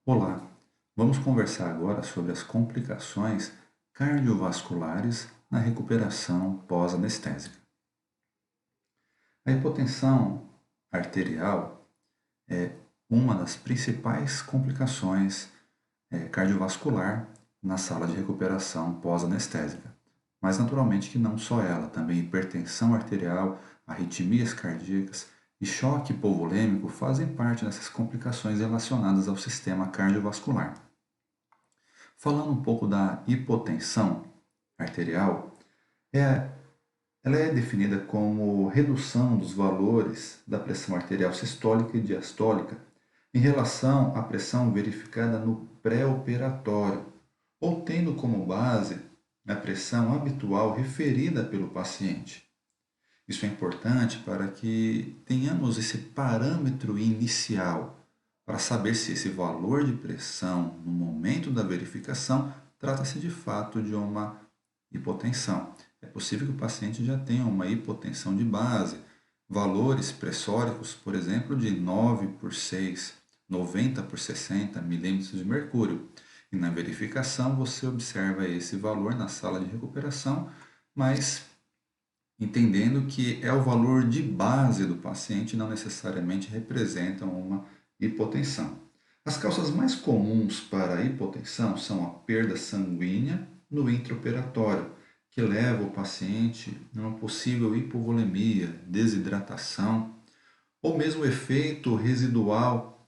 Olá, vamos conversar agora sobre as complicações cardiovasculares na recuperação pós-anestésica. A hipotensão arterial é uma das principais complicações cardiovascular na sala de recuperação pós-anestésica. Mas naturalmente que não só ela, também hipertensão arterial, arritmias cardíacas e choque hipovolêmico fazem parte dessas complicações relacionadas ao sistema cardiovascular. Falando um pouco da hipotensão arterial, é, ela é definida como redução dos valores da pressão arterial sistólica e diastólica em relação à pressão verificada no pré-operatório, ou tendo como base a pressão habitual referida pelo paciente. Isso é importante para que tenhamos esse parâmetro inicial para saber se esse valor de pressão no momento da verificação trata-se de fato de uma hipotensão. É possível que o paciente já tenha uma hipotensão de base, valores pressóricos, por exemplo, de 9 por 6, 90 por 60 milímetros de mercúrio. E na verificação você observa esse valor na sala de recuperação, mas entendendo que é o valor de base do paciente, não necessariamente representam uma hipotensão. As causas mais comuns para a hipotensão são a perda sanguínea no intraoperatório, que leva o paciente a uma possível hipovolemia, desidratação, ou mesmo o efeito residual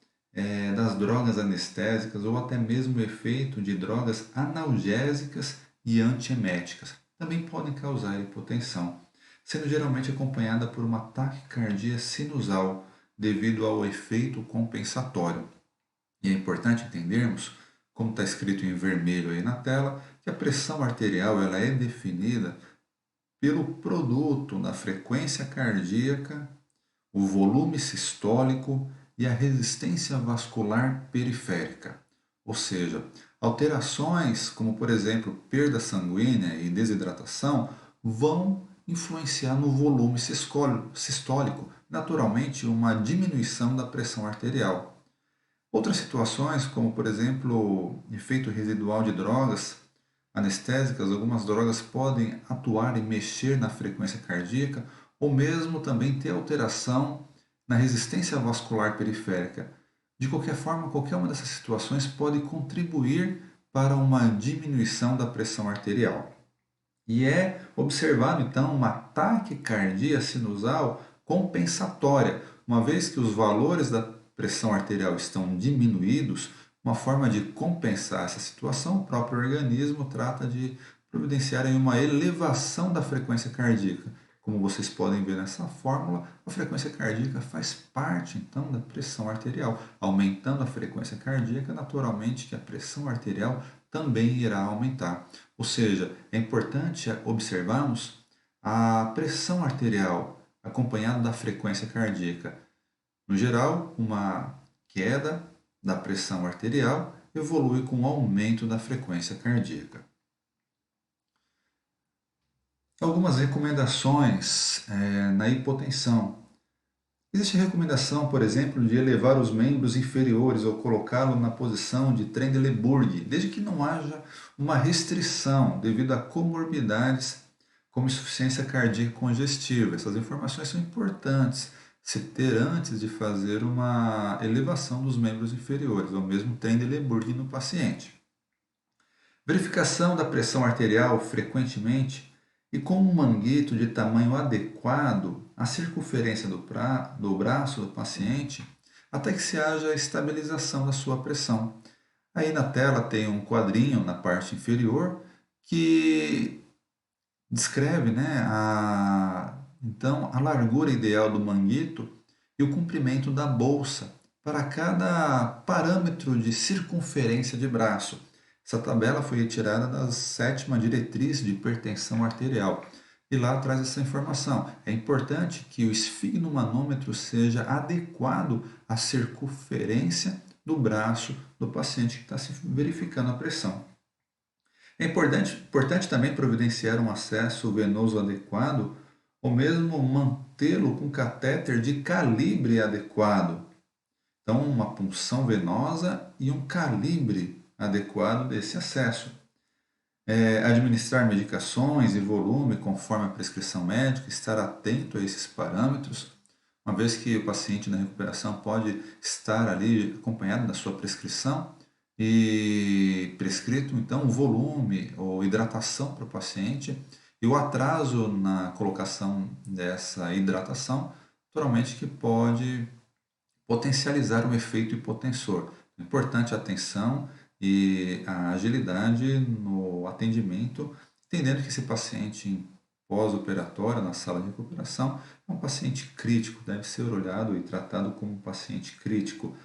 das drogas anestésicas, ou até mesmo o efeito de drogas analgésicas e antieméticas. Também podem causar hipotensão, sendo geralmente acompanhada por uma taquicardia sinusal devido ao efeito compensatório. E é importante entendermos, como está escrito em vermelho aí na tela, que a pressão arterial ela é definida pelo produto da frequência cardíaca, o volume sistólico e a resistência vascular periférica. Ou seja, alterações como, por exemplo, perda sanguínea e desidratação vão influenciar no volume sistólico, naturalmente uma diminuição da pressão arterial. Outras situações, como por exemplo, efeito residual de drogas anestésicas, algumas drogas podem atuar e mexer na frequência cardíaca ou mesmo também ter alteração na resistência vascular periférica. De qualquer forma, qualquer uma dessas situações pode contribuir para uma diminuição da pressão arterial. E é observado então uma taquicardia sinusal compensatória, uma vez que os valores da pressão arterial estão diminuídos, uma forma de compensar essa situação, o próprio organismo trata de providenciar uma elevação da frequência cardíaca. Como vocês podem ver nessa fórmula, a frequência cardíaca faz parte então da pressão arterial. Aumentando a frequência cardíaca, naturalmente que a pressão arterial também irá aumentar. Ou seja, é importante observarmos a pressão arterial acompanhada da frequência cardíaca. No geral, uma queda da pressão arterial evolui com o aumento da frequência cardíaca. Algumas recomendações na hipotensão. Existe a recomendação, por exemplo, de elevar os membros inferiores ou colocá-lo na posição de Trendelenburg, desde que não haja uma restrição devido a comorbidades como insuficiência cardíaca congestiva. Essas informações são importantes se ter antes de fazer uma elevação dos membros inferiores, ou mesmo Trendelenburg no paciente. Verificação da pressão arterial frequentemente e com um manguito de tamanho adequado à circunferência do braço do paciente até que se haja estabilização da sua pressão. Aí na tela tem um quadrinho na parte inferior que descreve então, a largura ideal do manguito e o comprimento da bolsa para cada parâmetro de circunferência de braço. Essa tabela foi retirada da sétima diretriz de hipertensão arterial e lá traz essa informação. É importante que o esfigmomanômetro seja adequado à circunferência do braço do paciente que está se verificando a pressão. É importante também providenciar um acesso venoso adequado ou mesmo mantê-lo com catéter de calibre adequado. Então, uma punção venosa e um calibre adequado desse acesso. Administrar medicações e volume conforme a prescrição médica, estar atento a esses parâmetros, uma vez que o paciente na recuperação pode estar ali acompanhado da sua prescrição e prescrito então o volume ou hidratação para o paciente e o atraso na colocação dessa hidratação, naturalmente que pode potencializar o efeito hipotensor. É importante a atenção e a agilidade no atendimento, entendendo que esse paciente em pós-operatório, na sala de recuperação, é um paciente crítico, deve ser olhado e tratado como um paciente crítico.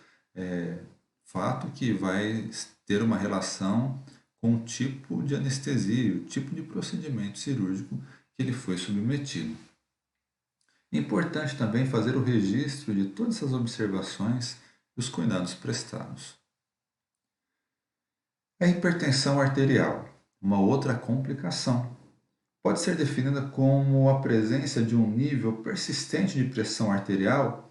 Fato que vai ter uma relação com o tipo de anestesia, o tipo de procedimento cirúrgico que ele foi submetido. É importante também fazer o registro de todas essas observações e os cuidados prestados. A hipertensão arterial, uma outra complicação, pode ser definida como a presença de um nível persistente de pressão arterial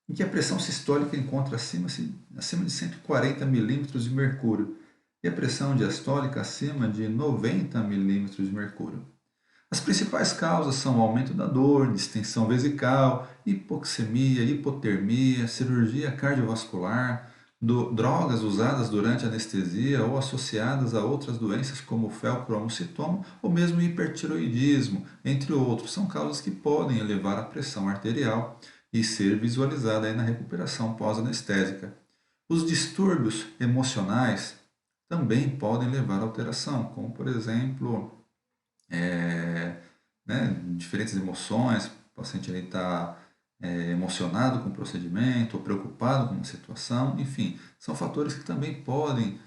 em que a pressão sistólica encontra acima de 140 milímetros de mercúrio e a pressão diastólica acima de 90 milímetros de mercúrio. As principais causas são o aumento da dor, distensão vesical, hipoxemia, hipotermia, cirurgia cardiovascular, drogas usadas durante a anestesia ou associadas a outras doenças como felcromocitoma ou mesmo hipertiroidismo, entre outros. São causas que podem elevar a pressão arterial e ser visualizada aí na recuperação pós-anestésica. Os distúrbios emocionais também podem levar a alteração, como por exemplo diferentes emoções, o paciente está emocionado com o procedimento, ou preocupado com a situação, enfim, são fatores que também podem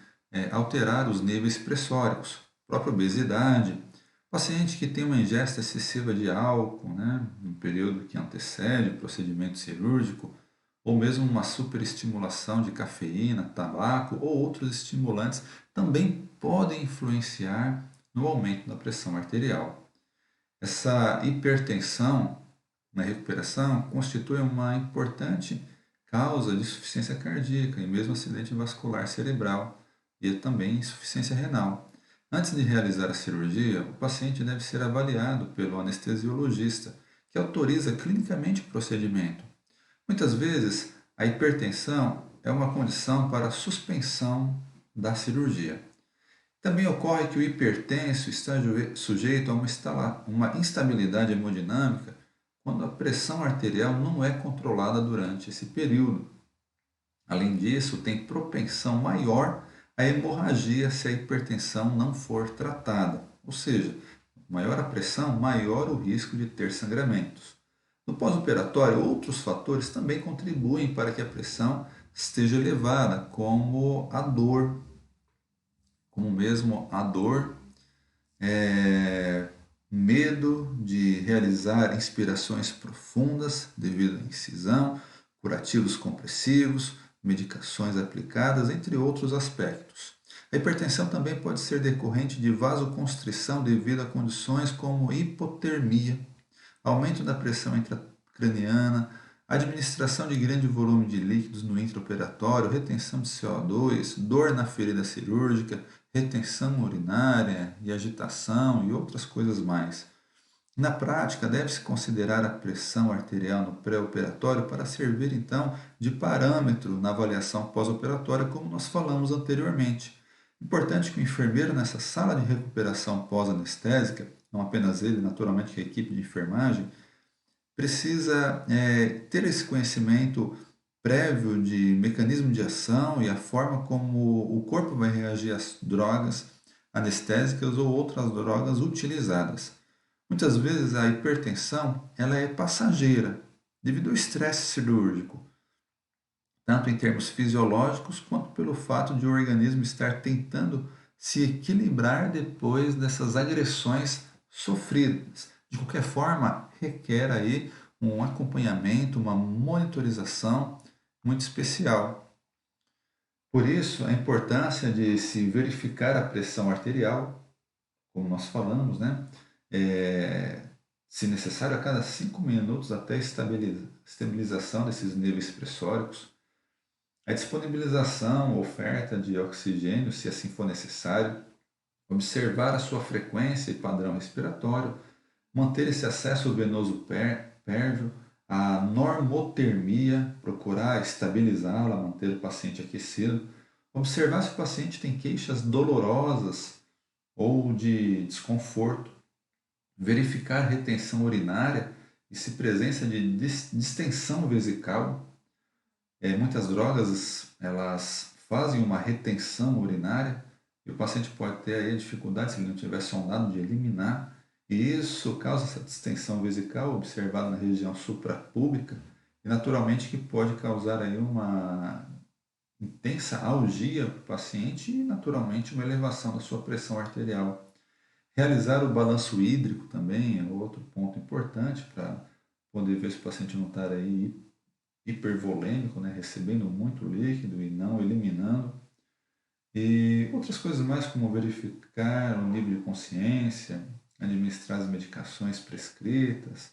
alterar os níveis pressóricos, a própria obesidade, paciente que tem uma ingesta excessiva de álcool, no período que antecede o procedimento cirúrgico, ou mesmo uma superestimulação de cafeína, tabaco ou outros estimulantes também podem influenciar no aumento da pressão arterial. Essa hipertensão na recuperação constitui uma importante causa de insuficiência cardíaca e mesmo acidente vascular cerebral e também insuficiência renal. Antes de realizar a cirurgia, o paciente deve ser avaliado pelo anestesiologista, que autoriza clinicamente o procedimento. Muitas vezes, a hipertensão é uma condição para a suspensão da cirurgia. Também ocorre que o hipertenso está sujeito a uma instabilidade hemodinâmica quando a pressão arterial não é controlada durante esse período. Além disso, tem propensão maior à hemorragia se a hipertensão não for tratada, ou seja, maior a pressão, maior o risco de ter sangramentos. No pós-operatório, outros fatores também contribuem para que a pressão esteja elevada, como a dor, como mesmo a dor, medo de realizar inspirações profundas devido à incisão, curativos compressivos, medicações aplicadas, entre outros aspectos. A hipertensão também pode ser decorrente de vasoconstrição devido a condições como hipotermia, aumento da pressão intracraniana, administração de grande volume de líquidos no intraoperatório, retenção de CO2, dor na ferida cirúrgica, retenção urinária e agitação e outras coisas mais. Na prática, deve-se considerar a pressão arterial no pré-operatório para servir então de parâmetro na avaliação pós-operatória, como nós falamos anteriormente. Importante que o enfermeiro nessa sala de recuperação pós-anestésica, não apenas ele, naturalmente que a equipe de enfermagem, precisa ter esse conhecimento prévio de mecanismo de ação e a forma como o corpo vai reagir às drogas anestésicas ou outras drogas utilizadas. Muitas vezes a hipertensão ela é passageira devido ao estresse cirúrgico, tanto em termos fisiológicos quanto pelo fato de o organismo estar tentando se equilibrar depois dessas agressões sofridas. De qualquer forma, requer aí um acompanhamento, uma monitorização muito especial. Por isso, a importância de se verificar a pressão arterial, como nós falamos, se necessário, a cada 5 minutos até a estabilização desses níveis pressóricos. A disponibilização, oferta de oxigênio, se assim for necessário, observar a sua frequência e padrão respiratório, manter esse acesso venoso pérvio, a normotermia, procurar estabilizá-la, manter o paciente aquecido, observar se o paciente tem queixas dolorosas ou de desconforto, verificar retenção urinária e se presença de distensão vesical. Muitas drogas elas fazem uma retenção urinária e o paciente pode ter aí a dificuldade, se ele não tiver sondado, de eliminar. E isso causa essa distensão vesical observada na região suprapúbica e naturalmente que pode causar aí uma intensa algia para o paciente e naturalmente uma elevação da sua pressão arterial. Realizar o balanço hídrico também é outro ponto importante para poder ver se o paciente não está aí hipervolêmico, né, recebendo muito líquido e não eliminando. E outras coisas mais, como verificar o nível de consciência, administrar as medicações prescritas,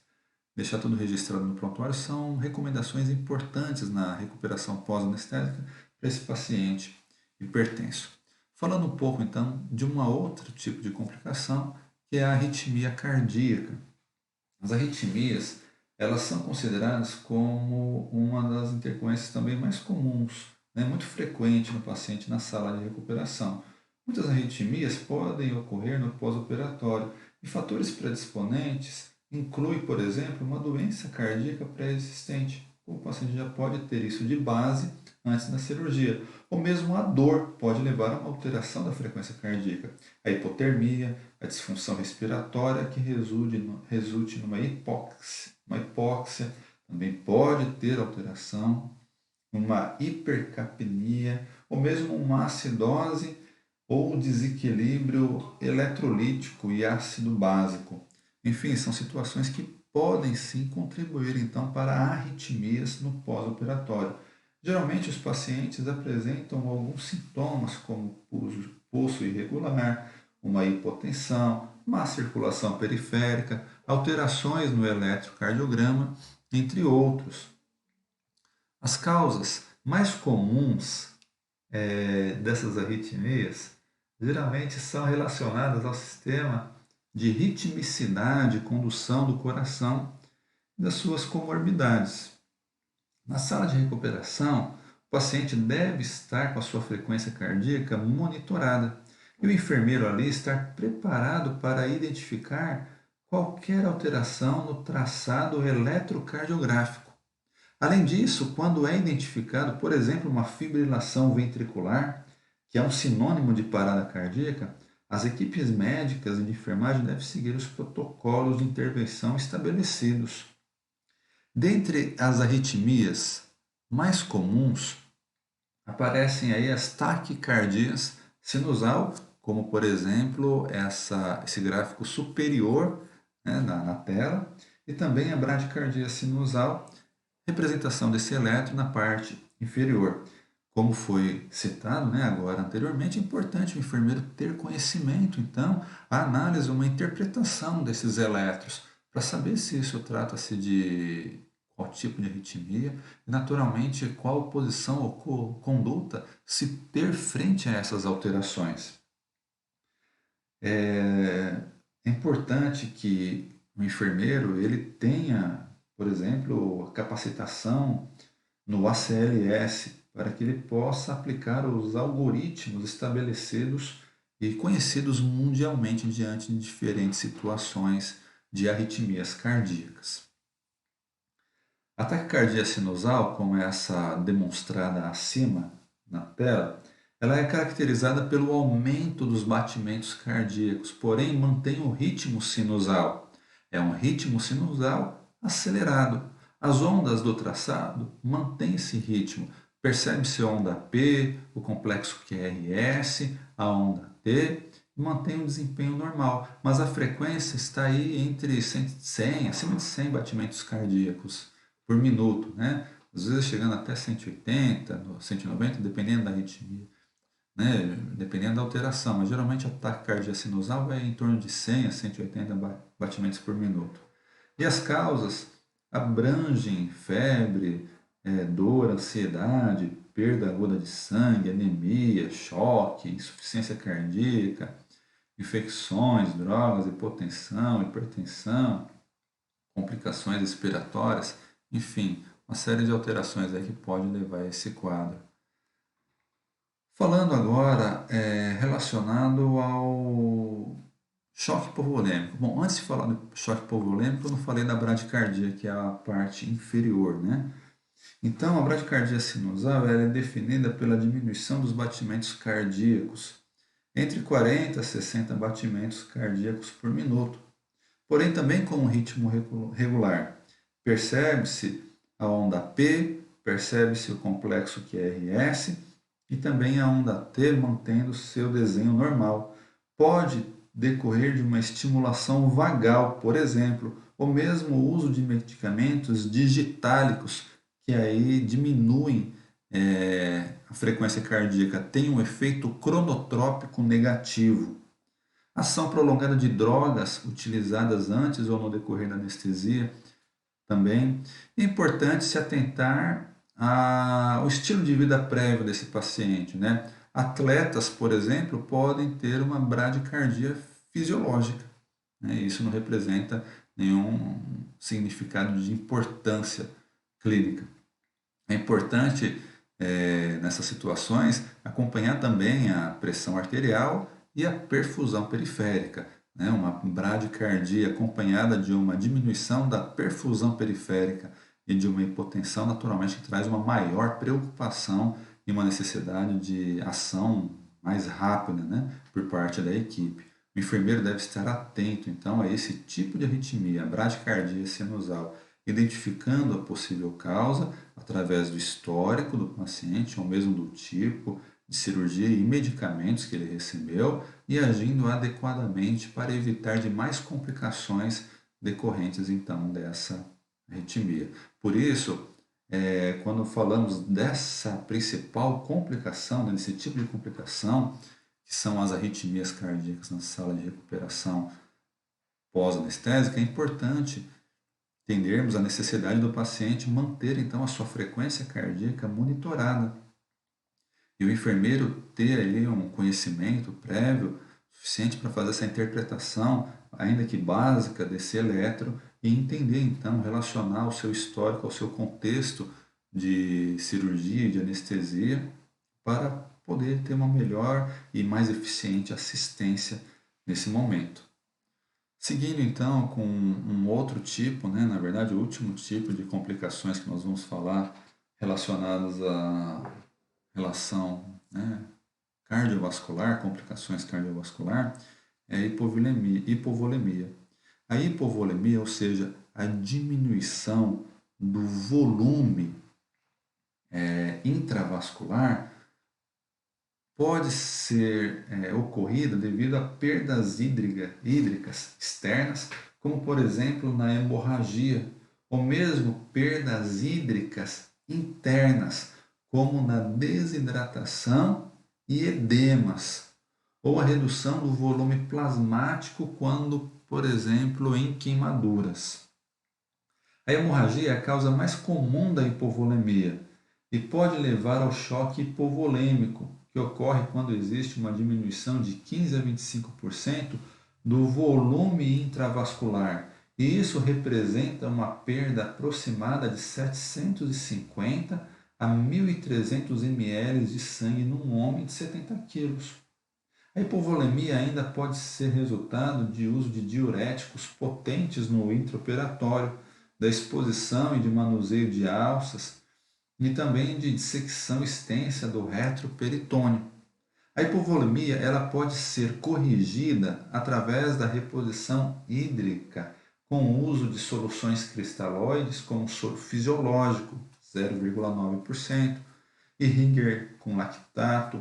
deixar tudo registrado no prontuário, são recomendações importantes na recuperação pós-anestésica para esse paciente hipertenso. Falando um pouco então de um outro tipo de complicação, que é a arritmia cardíaca. As arritmias, elas são consideradas como uma das intercorrências também mais comuns, né, muito frequente no paciente na sala de recuperação. Muitas arritmias podem ocorrer no pós-operatório e fatores predisponentes incluem, por exemplo, uma doença cardíaca pré-existente. O paciente já pode ter isso de base antes da cirurgia, ou mesmo a dor pode levar a uma alteração da frequência cardíaca. A hipotermia, a disfunção respiratória que resulte numa hipóxia. Uma hipóxia também pode ter alteração, uma hipercapnia, ou mesmo uma acidose ou desequilíbrio eletrolítico e ácido básico. Enfim, são situações que podem sim contribuir então para arritmias no pós-operatório. Geralmente os pacientes apresentam alguns sintomas como pulso irregular, uma hipotensão, má circulação periférica, alterações no eletrocardiograma, entre outros. As causas mais comuns dessas arritmias geralmente são relacionadas ao sistema de ritmicidade e condução do coração e das suas comorbidades. Na sala de recuperação, o paciente deve estar com a sua frequência cardíaca monitorada e o enfermeiro ali estar preparado para identificar qualquer alteração no traçado eletrocardiográfico. Além disso, quando é identificado, por exemplo, uma fibrilação ventricular, que é um sinônimo de parada cardíaca, as equipes médicas e de enfermagem devem seguir os protocolos de intervenção estabelecidos. Dentre as arritmias mais comuns, aparecem aí as taquicardias sinusal, como por exemplo esse gráfico superior, né, na tela, e também a bradicardia sinusal, representação desse eletro na parte inferior. Como foi citado, né, agora anteriormente, é importante o enfermeiro ter conhecimento, então, a análise, uma interpretação desses eletros, para saber se isso trata-se de qual tipo de arritmia e, naturalmente, qual posição ou conduta se ter frente a essas alterações. É importante que o enfermeiro ele tenha, por exemplo, capacitação no ACLS para que ele possa aplicar os algoritmos estabelecidos e conhecidos mundialmente diante de diferentes situações de arritmias cardíacas. A taquicardia sinusal, como essa demonstrada acima na tela, ela é caracterizada pelo aumento dos batimentos cardíacos, porém mantém o ritmo sinusal. É um ritmo sinusal acelerado. As ondas do traçado mantêm esse ritmo. Percebe-se a onda P, o complexo QRS, a onda T, e mantém um desempenho normal, mas a frequência está aí entre 100, acima de 100 batimentos cardíacos por minuto, né? Às vezes chegando até 180, 190, dependendo da arritmia, né? Dependendo da alteração, mas geralmente a taquicardia sinusal vai em torno de 100 a 180 batimentos por minuto. E as causas abrangem febre, dor, ansiedade, perda aguda de sangue, anemia, choque, insuficiência cardíaca, infecções, drogas, hipotensão, hipertensão, complicações respiratórias, enfim, uma série de alterações aí que pode levar a esse quadro. Falando agora relacionado ao choque hipovolêmico. Bom, antes de falar do choque hipovolêmico, eu não falei da bradicardia, que é a parte inferior, né? Então, a bradicardia sinusal ela é definida pela diminuição dos batimentos cardíacos, entre 40 a 60 batimentos cardíacos por minuto. Porém, também com um ritmo regular. Percebe-se a onda P, percebe-se o complexo QRS e também a onda T mantendo seu desenho normal. Pode decorrer de uma estimulação vagal, por exemplo, ou mesmo o uso de medicamentos digitálicos, que aí diminuem a frequência cardíaca, tem um efeito cronotrópico negativo. Ação prolongada de drogas utilizadas antes ou no decorrer da anestesia também. É importante se atentar ao estilo de vida prévio desse paciente, né? Atletas, por exemplo, podem ter uma bradicardia fisiológica, né? Isso não representa nenhum significado de importância clínica. É importante, nessas situações, acompanhar também a pressão arterial e a perfusão periférica, né? Uma bradicardia acompanhada de uma diminuição da perfusão periférica e de uma hipotensão, naturalmente, que traz uma maior preocupação e uma necessidade de ação mais rápida, né? Por parte da equipe. O enfermeiro deve estar atento, então, a esse tipo de arritmia, a bradicardia sinusal, identificando a possível causa através do histórico do paciente, ou mesmo do tipo de cirurgia e medicamentos que ele recebeu, e agindo adequadamente para evitar de mais complicações decorrentes então dessa arritmia. Por isso, quando falamos dessa principal complicação, desse tipo de complicação, que são as arritmias cardíacas na sala de recuperação pós-anestésica, é importante entendermos a necessidade do paciente manter então a sua frequência cardíaca monitorada e o enfermeiro ter ali um conhecimento prévio suficiente para fazer essa interpretação, ainda que básica, desse eletro e entender então, relacionar o seu histórico ao seu contexto de cirurgia, de anestesia, para poder ter uma melhor e mais eficiente assistência nesse momento. Seguindo então com um outro tipo, né, na verdade o último tipo de complicações que nós vamos falar relacionadas à relação, né, cardiovascular, complicações cardiovascular, é a hipovolemia. A hipovolemia, ou seja, a diminuição do volume intravascular, pode ser ocorrida devido a perdas hídricas externas, como por exemplo na hemorragia, ou mesmo perdas hídricas internas, como na desidratação e edemas, ou a redução do volume plasmático quando, por exemplo, em queimaduras. A hemorragia é a causa mais comum da hipovolemia e pode levar ao choque hipovolêmico, que ocorre quando existe uma diminuição de 15 a 25% do volume intravascular. E isso representa uma perda aproximada de 750 a 1.300 ml de sangue num homem de 70 quilos. A hipovolemia ainda pode ser resultado de uso de diuréticos potentes no intraoperatório, da exposição e de manuseio de alças e também de dissecção extensa do retroperitônio. A hipovolemia ela pode ser corrigida através da reposição hídrica com o uso de soluções cristalóides como soro fisiológico, 0,9%, e Ringer com lactato,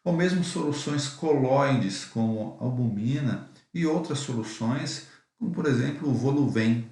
ou mesmo soluções colóides como albumina e outras soluções, como por exemplo o Voluven.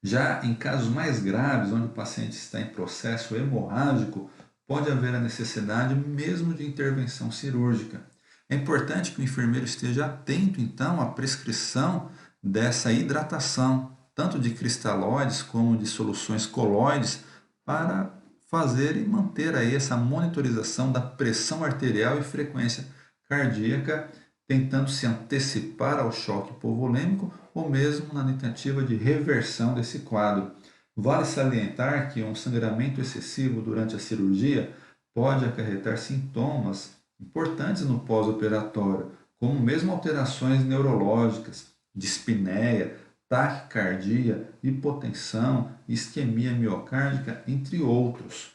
Já em casos mais graves, onde o paciente está em processo hemorrágico, pode haver a necessidade mesmo de intervenção cirúrgica. É importante que o enfermeiro esteja atento, então, à prescrição dessa hidratação, tanto de cristalóides como de soluções colóides, para fazer e manter aí essa monitorização da pressão arterial e frequência cardíaca, tentando se antecipar ao choque hipovolêmico ou mesmo na tentativa de reversão desse quadro. Vale salientar que um sangramento excessivo durante a cirurgia pode acarretar sintomas importantes no pós-operatório, como mesmo alterações neurológicas, dispneia, taquicardia, hipotensão, isquemia miocárdica, entre outros.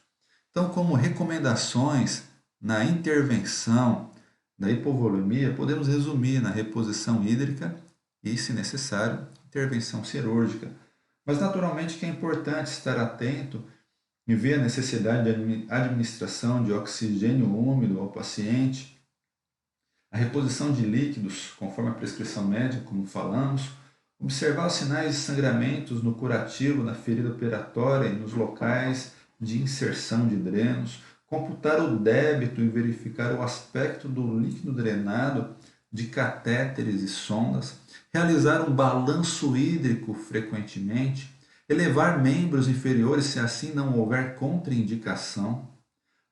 Então, como recomendações na intervenção da hipovolemia, podemos resumir na reposição hídrica e, se necessário, intervenção cirúrgica. Mas, naturalmente, que é importante estar atento e ver a necessidade de administração de oxigênio úmido ao paciente, a reposição de líquidos, conforme a prescrição médica, como falamos, observar os sinais de sangramentos no curativo, na ferida operatória e nos locais de inserção de drenos, computar o débito e verificar o aspecto do líquido drenado de catéteres e sondas, realizar um balanço hídrico frequentemente, elevar membros inferiores se assim não houver contraindicação,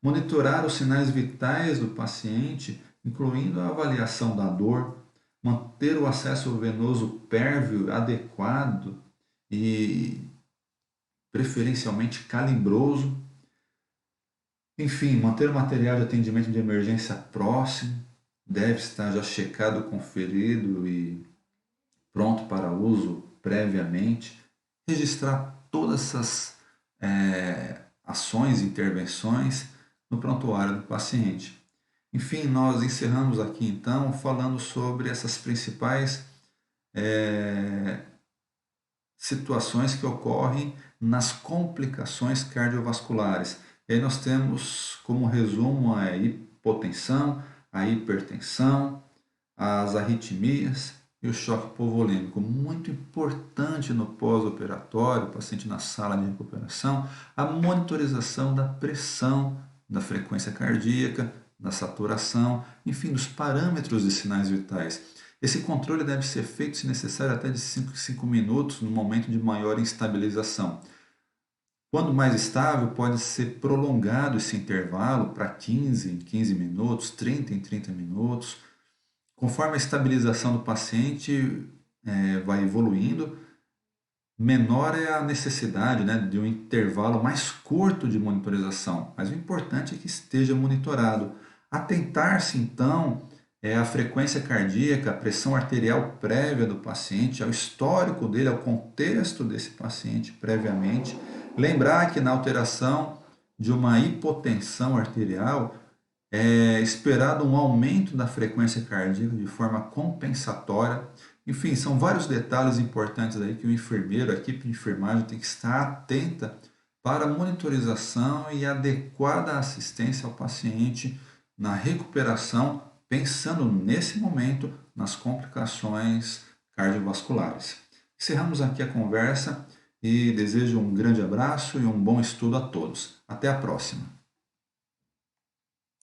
monitorar os sinais vitais do paciente, incluindo a avaliação da dor, manter o acesso venoso pérvio adequado e preferencialmente calibroso, enfim, manter o material de atendimento de emergência próximo, deve estar já checado, conferido e pronto para uso previamente, registrar todas essas ações e intervenções no prontuário do paciente. Enfim, nós encerramos aqui então falando sobre essas principais situações que ocorrem nas complicações cardiovasculares. E aí nós temos como resumo a hipotensão, a hipertensão, as arritmias e o choque hipovolêmico. Muito importante no pós-operatório, o paciente na sala de recuperação, a monitorização da pressão, da frequência cardíaca, da saturação, enfim, dos parâmetros de sinais vitais. Esse controle deve ser feito, se necessário, até de 5 minutos no momento de maior instabilização. Quando mais estável, pode ser prolongado esse intervalo para 15 em 15 minutos, 30 em 30 minutos. Conforme a estabilização do paciente vai evoluindo, menor é a necessidade de um intervalo mais curto de monitorização. Mas o importante é que esteja monitorado. Atentar-se, então, à frequência cardíaca, à pressão arterial prévia do paciente, ao histórico dele, ao contexto desse paciente previamente. Lembrar que na alteração de uma hipotensão arterial é esperado um aumento da frequência cardíaca de forma compensatória. Enfim, são vários detalhes importantes aí que o enfermeiro, a equipe de enfermagem tem que estar atenta para a monitorização e adequada assistência ao paciente na recuperação, pensando nesse momento nas complicações cardiovasculares. Encerramos aqui a conversa e desejo um grande abraço e um bom estudo a todos. Até a próxima!